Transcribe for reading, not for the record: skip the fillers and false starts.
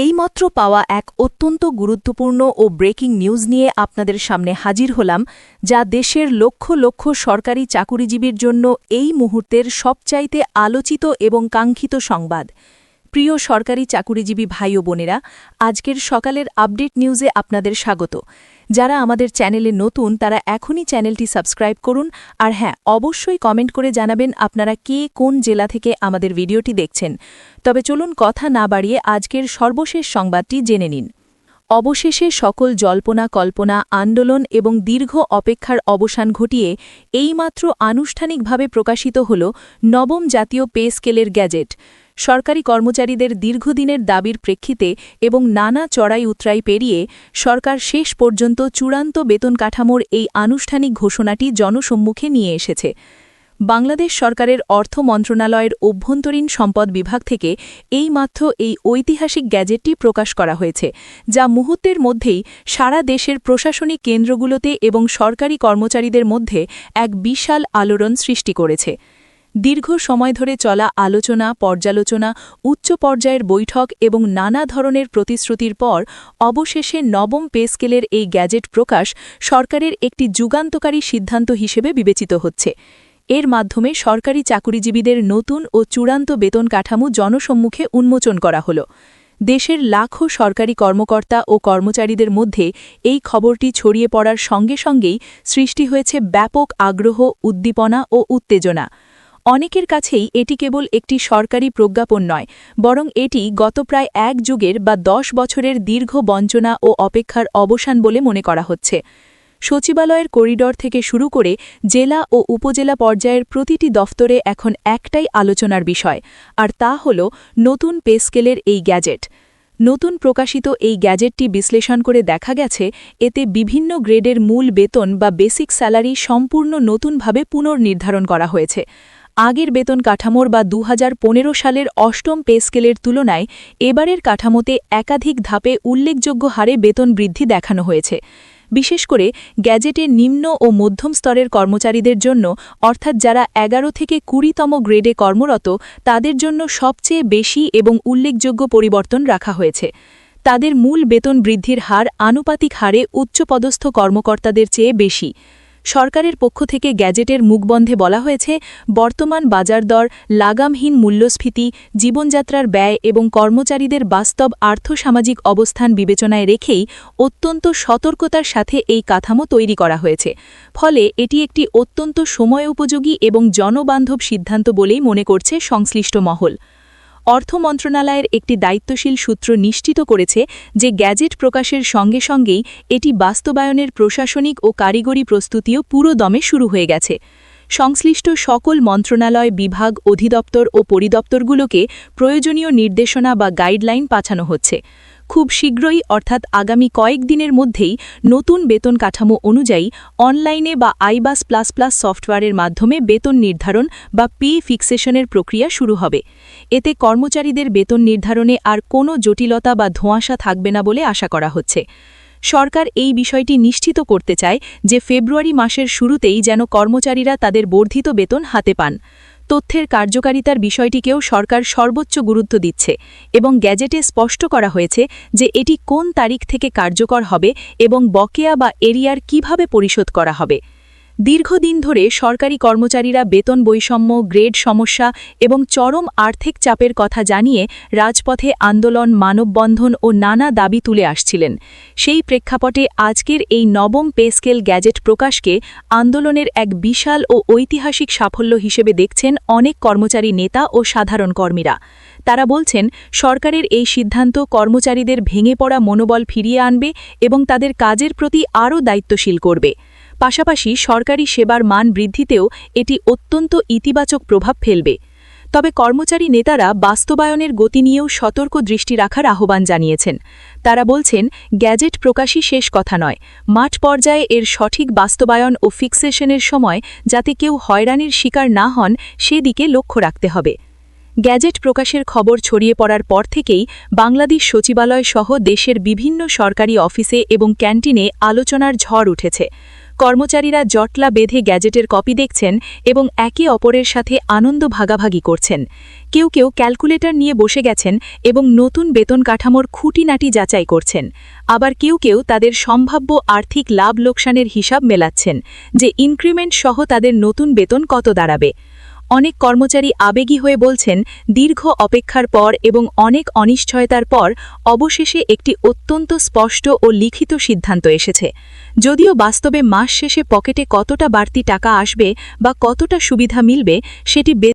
এইমাত্র পাওয়া এক অত্যন্ত গুরুত্বপূর্ণ ও ব্রেকিং নিউজ নিয়ে আপনাদের সামনে হাজির হলাম, যা দেশের লক্ষ লক্ষ সরকারি চাকুরিজীবীর জন্য এই মুহূর্তের সবচাইতে আলোচিত এবং কাঙ্ক্ষিত সংবাদ। প্রিয় সরকারি চাকুরিজীবী ভাই ও বোনেরা, আজকের সকালের আপডেট নিউজে আপনাদের স্বাগত। যারা আমাদের চ্যানেলে নতুন তারা এখনই চ্যানেলটি সাবস্ক্রাইব করুন, আর হ্যাঁ, অবশ্যই কমেন্ট করে জানাবেন আপনারা কে কোন জেলা থেকে আমাদের ভিডিওটি দেখছেন। তবে চলুন কথা না বাড়িয়ে আজকের সর্বশেষ সংবাদটি জেনে নিন। অবশেষে সকল জল্পনা কল্পনা, আন্দোলন এবং দীর্ঘ অপেক্ষার অবসান ঘটিয়ে এইমাত্র আনুষ্ঠানিকভাবে প্রকাশিত হল নবম জাতীয় পে স্কেলের গ্যাজেট। সরকারি কর্মচারীদের দীর্ঘদিনের দাবির প্রেক্ষিতে এবং নানা চড়াই উতরাই পেরিয়ে সরকার শেষ পর্যন্ত চূড়ান্ত বেতন কাঠামোর এই আনুষ্ঠানিক ঘোষণাটি জনসম্মুখে নিয়ে এসেছে। বাংলাদেশ সরকারের অর্থ মন্ত্রণালয়ের অভ্যন্তরীণ সম্পদ বিভাগ থেকে এইমাত্র এই ঐতিহাসিক গ্যাজেটটি প্রকাশ করা হয়েছে, যা মুহূর্তের মধ্যেই সারা দেশের প্রশাসনিক কেন্দ্রগুলোতে এবং সরকারি কর্মচারীদের মধ্যে এক বিশাল আলোড়ন সৃষ্টি করেছে। দীর্ঘ সময় ধরে চলা আলোচনা, পর্যালোচনা, উচ্চ পর্যায়ের বৈঠক এবং নানা ধরনের প্রতিশ্রুতির পর অবশেষে নবম পে স্কেলের এই গ্যাজেট প্রকাশ সরকারের একটি যুগান্তকারী সিদ্ধান্ত হিসেবে বিবেচিত হচ্ছে। এর মাধ্যমে সরকারি চাকুরিজীবীদের নতুন ও চূড়ান্ত বেতন কাঠামো জনসম্মুখে উন্মোচন করা হল। দেশের লাখো সরকারি কর্মকর্তা ও কর্মচারীদের মধ্যে এই খবরটি ছড়িয়ে পড়ার সঙ্গে সঙ্গেই সৃষ্টি হয়েছে ব্যাপক আগ্রহ, উদ্দীপনা ও উত্তেজনা। অনেকের কাছেই এটি কেবল একটি সরকারি প্রজ্ঞাপন নয়, বরং এটি গত প্রায় এক যুগের বা 10 বছরের দীর্ঘ বঞ্চনা ও অপেক্ষার অবসান বলে মনে করা হচ্ছে। সচিবালয়ের করিডর থেকে শুরু করে জেলা ও উপজেলা পর্যায়ের প্রতিটি দফতরে এখন একটাই আলোচনার বিষয়, আর তা হল নতুন পে স্কেলের এই গ্যাজেট। নতুন প্রকাশিত এই গ্যাজেটটি বিশ্লেষণ করে দেখা গেছে, এতে বিভিন্ন গ্রেডের মূল বেতন বা বেসিক স্যালারি সম্পূর্ণ নতুনভাবে পুনর্নির্ধারণ করা হয়েছে। আগের বেতন কাঠামোর বা 2015 সালের অষ্টম পে স্কেলের তুলনায় এবারের কাঠামোতে একাধিক ধাপে উল্লেখযোগ্য হারে বেতন বৃদ্ধি দেখানো হয়েছে। বিশেষ করে গ্যাজেটে নিম্ন ও মধ্যম স্তরের কর্মচারীদের জন্য, অর্থাৎ যারা 11 থেকে 20তম গ্রেডে কর্মরত, তাদের জন্য সবচেয়ে বেশি এবং উল্লেখযোগ্য পরিবর্তন রাখা হয়েছে। তাদের মূল বেতন বৃদ্ধির হার আনুপাতিক হারে উচ্চপদস্থ কর্মকর্তাদের চেয়ে বেশি। সরকারের পক্ষ থেকে গ্যাজেটের মুখবন্ধে বলা হয়েছে, বর্তমান বাজারদর, লাগামহীন মূল্যস্ফীতি, জীবনযাত্রার ব্যয় এবং কর্মচারীদের বাস্তব আর্থসামাজিক অবস্থান বিবেচনায় রেখেই অত্যন্ত সতর্কতার সাথে এই কাঠামো তৈরি করা হয়েছে। ফলে এটি একটি অত্যন্ত সময়োপযোগী এবং জনবান্ধব সিদ্ধান্ত বলেই মনে করছে সংশ্লিষ্ট মহল। অর্থ মন্ত্রণালয়ের একটি দায়িত্বশীল সূত্র নিশ্চিত করেছে যে গ্যাজেট প্রকাশের সঙ্গে সঙ্গেই এটি বাস্তবায়নের প্রশাসনিক ও কারিগরি প্রস্তুতিও পুরো দমে শুরু হয়ে গেছে। সংশ্লিষ্ট সকল মন্ত্রণালয়, বিভাগ, অধিদপ্তর ও পরিদপ্তরগুলোকে প্রয়োজনীয় নির্দেশনা বা গাইডলাইন পাঠানো হচ্ছে। খুব শীঘ্রই, অর্থাৎ আগামী কয়েকদিনের মধ্যেই নতুন বেতন কাঠামো অনুযায়ী অনলাইনে বা আইবাস প্লাস প্লাস সফটওয়্যারের মাধ্যমে বেতন নির্ধারণ বা পে ফিক্সেশনের প্রক্রিয়া শুরু হবে। এতে কর্মচারীদের বেতন নির্ধারণে আর কোনো জটিলতা বা ধোঁয়াশা থাকবে না বলে আশা করা হচ্ছে। সরকার এই বিষয়টি নিশ্চিত করতে চায় যে ফেব্রুয়ারি মাসের শুরুতেই যেন কর্মচারীরা তাদের বর্ধিত বেতন হাতে পান। তথ্যের কার্যকারিতার বিষয়টিকেও সরকার সর্বোচ্চ গুরুত্ব দিচ্ছে এবং গ্যাজেটে স্পষ্ট করা হয়েছে যে এটি কোন তারিখ থেকে কার্যকর হবে এবং বকেয়া বা এরিয়ার কিভাবে পরিশোধ করা হবে। দীর্ঘদিন ধরে সরকারি কর্মচারীরা বেতন বৈষম্য, গ্রেড সমস্যা এবং চরম আর্থিক চাপের কথা জানিয়ে রাজপথে আন্দোলন, মানববন্ধন ও নানা দাবি তুলে আসছিলেন। সেই প্রেক্ষাপটে আজকের এই নবম পে স্কেল গ্যাজেট প্রকাশকে আন্দোলনের এক বিশাল ও ঐতিহাসিক সাফল্য হিসেবে দেখছেন অনেক কর্মচারী নেতা ও সাধারণ কর্মীরা। তারা বলছেন, সরকারের এই সিদ্ধান্ত কর্মচারীদের ভেঙে পড়া মনোবল ফিরিয়ে আনবে এবং তাদের কাজের প্রতি আরও দায়িত্বশীল করবে। পাশাপাশি সরকারি সেবার মান বৃদ্ধিতেও এটি অত্যন্ত ইতিবাচক প্রভাব ফেলবে। তবে কর্মচারী নেতারা বাস্তবায়নের গতি নিয়েও সতর্ক দৃষ্টি রাখার আহ্বান জানিয়েছেন। তারা বলছেন, গ্যাজেট প্রকাশই শেষ কথা নয়, মাঠ পর্যায়ে এর সঠিক বাস্তবায়ন ও ফিক্সেশনের সময় যাতে কেউ হয়রানির শিকার না হন সেদিকে লক্ষ্য রাখতে হবে। গ্যাজেট প্রকাশের খবর ছড়িয়ে পড়ার পর থেকেই বাংলাদেশ সচিবালয় সহ দেশের বিভিন্ন সরকারি অফিসে এবং ক্যান্টিনে আলোচনার ঝড় উঠেছে। কর্মচারীরা জটলা বেঁধে গ্যাজেটের কপি দেখছেন এবং একে অপরের সাথে আনন্দ ভাগাভাগি করছেন। কেউ কেউ ক্যালকুলেটর নিয়ে বসে গেছেন এবং নতুন বেতন কাঠামোর খুঁটিনাটি যাচাই করছেন। আবার কেউ কেউ তাদের সম্ভাব্য আর্থিক লাভ লোকসানের হিসাব মেলাচ্ছেন, যে ইনক্রিমেন্ট সহ তাদের নতুন বেতন কত দাঁড়াবে। অনেক কর্মচারী আবেগী হয়ে বলছেন, দীর্ঘ অপেক্ষার পর এবং অনেক অনিশ্চয়তার পর অবশেষে একটি অত্যন্ত স্পষ্ট ও লিখিত সিদ্ধান্ত এসেছে। যদিও বাস্তবে মাস শেষে পকেটে কতটা বাড়তি টাকা আসবে বা কতটা সুবিধা মিলবে সেটি